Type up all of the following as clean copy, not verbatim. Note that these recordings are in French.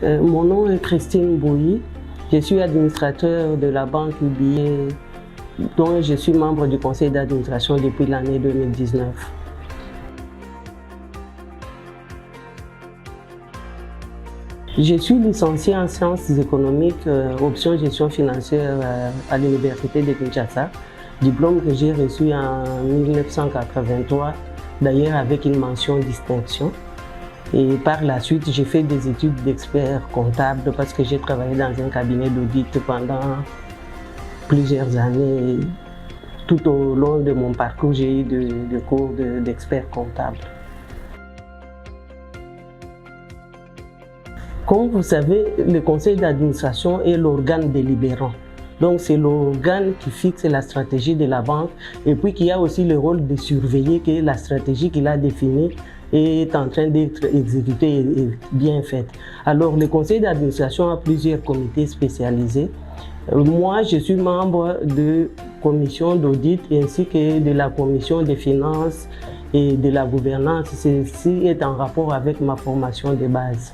Mon nom est Christine Bouilly. Je suis administrateur de la banque UBA, dont je suis membre du conseil d'administration depuis l'année 2019. Je suis licenciée en sciences économiques, option gestion financière à l'université de Kinshasa, diplôme que j'ai reçu en 1983, d'ailleurs avec une mention distinction. Et par la suite, j'ai fait des études d'expert comptable parce que j'ai travaillé dans un cabinet d'audit pendant plusieurs années. Tout au long de mon parcours, j'ai eu des cours d'expert comptable. Comme vous savez, le conseil d'administration est l'organe délibérant. Donc c'est l'organe qui fixe la stratégie de la banque et puis qui a aussi le rôle de surveiller que la stratégie qu'il a définie est en train d'être exécutée et bien faite. Alors le conseil d'administration a plusieurs comités spécialisés. Moi, je suis membre de commission d'audit ainsi que de la commission des finances et de la gouvernance. Ceci est en rapport avec ma formation de base.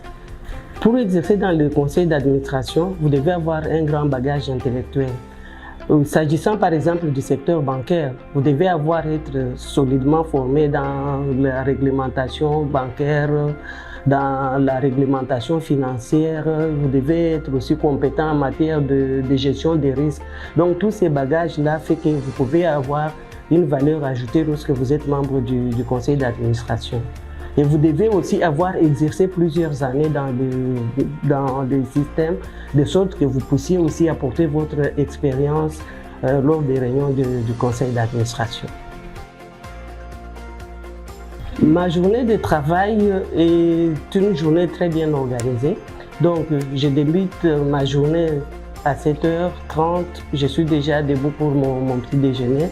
Pour exercer dans le conseil d'administration, vous devez avoir un grand bagage intellectuel. S'agissant par exemple du secteur bancaire, vous devez être solidement formé dans la réglementation bancaire, dans la réglementation financière. Vous devez être aussi compétent en matière de gestion des risques. Donc tous ces bagages-là font que vous pouvez avoir une valeur ajoutée lorsque vous êtes membre du conseil d'administration. Et vous devez aussi avoir exercé plusieurs années dans le système, de sorte que vous puissiez aussi apporter votre expérience lors des réunions du conseil d'administration. Ma journée de travail est une journée très bien organisée. Donc, je débute ma journée à 7h30. Je suis déjà debout pour mon petit déjeuner.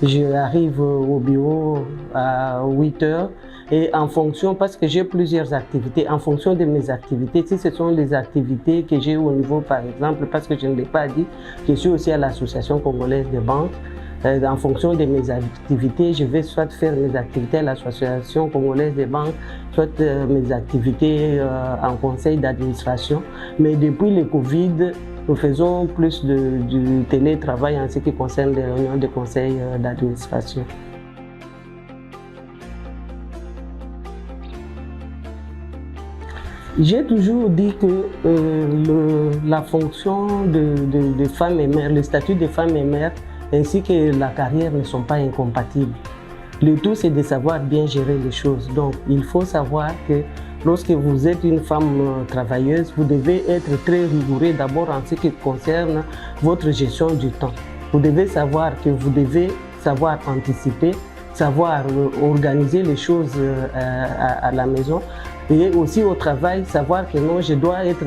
J'arrive au bureau à 8h. Et en fonction, parce que j'ai plusieurs activités, en fonction de mes activités, si ce sont les activités que j'ai au niveau, par exemple, parce que je ne l'ai pas dit, je suis aussi à l'Association congolaise des banques. En fonction de mes activités, je vais soit faire mes activités à l'Association congolaise des banques, soit mes activités en conseil d'administration. Mais depuis le Covid, nous faisons plus du télétravail en ce qui concerne les réunions de conseil d'administration. J'ai toujours dit que la fonction de femme et mère, le statut de femme et mère, ainsi que la carrière ne sont pas incompatibles. Le tout, c'est de savoir bien gérer les choses. Donc, il faut savoir que lorsque vous êtes une femme travailleuse, vous devez être très rigoureux d'abord en ce qui concerne votre gestion du temps. Vous devez savoir que vous devez savoir anticiper, savoir organiser les choses à la maison. Et aussi au travail, savoir que non, je dois être,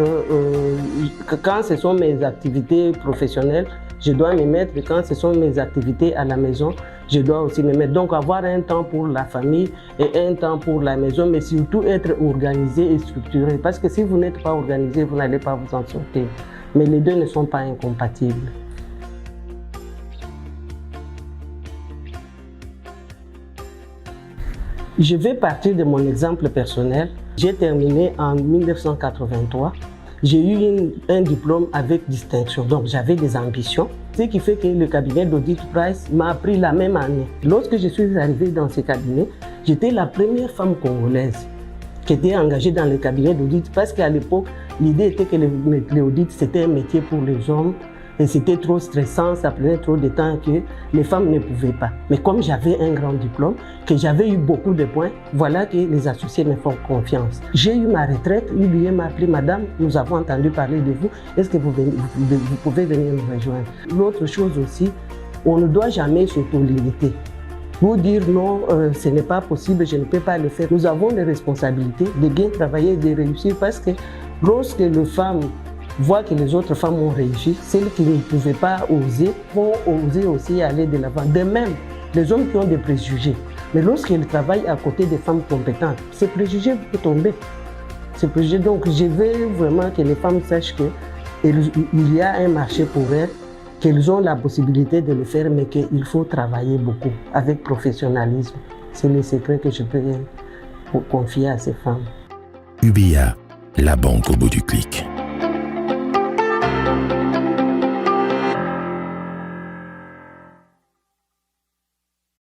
quand ce sont mes activités professionnelles, je dois me mettre, quand ce sont mes activités à la maison, je dois aussi me mettre. Donc avoir un temps pour la famille et un temps pour la maison, mais surtout être organisé et structuré. Parce que si vous n'êtes pas organisé, vous n'allez pas vous en sortir. Mais les deux ne sont pas incompatibles. Je vais partir de mon exemple personnel. J'ai terminé en 1983. J'ai eu un diplôme avec distinction, donc j'avais des ambitions. Ce qui fait que le cabinet d'Audit Price m'a appris la même année. Lorsque je suis arrivée dans ce cabinet, j'étais la première femme congolaise qui était engagée dans le cabinet d'audit parce qu'à l'époque, l'idée était que l'audit c'était un métier pour les hommes. Et c'était trop stressant, ça prenait trop de temps que les femmes ne pouvaient pas. Mais comme j'avais un grand diplôme, que j'avais eu beaucoup de points, voilà que les associés me font confiance. J'ai eu ma retraite, UBA m'a appelé, madame, nous avons entendu parler de vous, est-ce que vous pouvez venir nous rejoindre? L'autre chose aussi, on ne doit jamais s'auto-limiter. Vous dire non, ce n'est pas possible, je ne peux pas le faire. Nous avons les responsabilités de bien travailler, de réussir parce que lorsque les femmes voient que les autres femmes ont réussi, celles qui ne pouvaient pas oser vont oser aussi aller de l'avant. De même, les hommes qui ont des préjugés, mais lorsqu'ils travaillent à côté des femmes compétentes, ces préjugés vont tomber. Ces préjugés, donc je veux vraiment que les femmes sachent qu'il y a un marché pour elles, qu'elles ont la possibilité de le faire, mais qu'il faut travailler beaucoup avec professionnalisme. C'est le secret que je peux confier à ces femmes. UBA, la banque au bout du clic.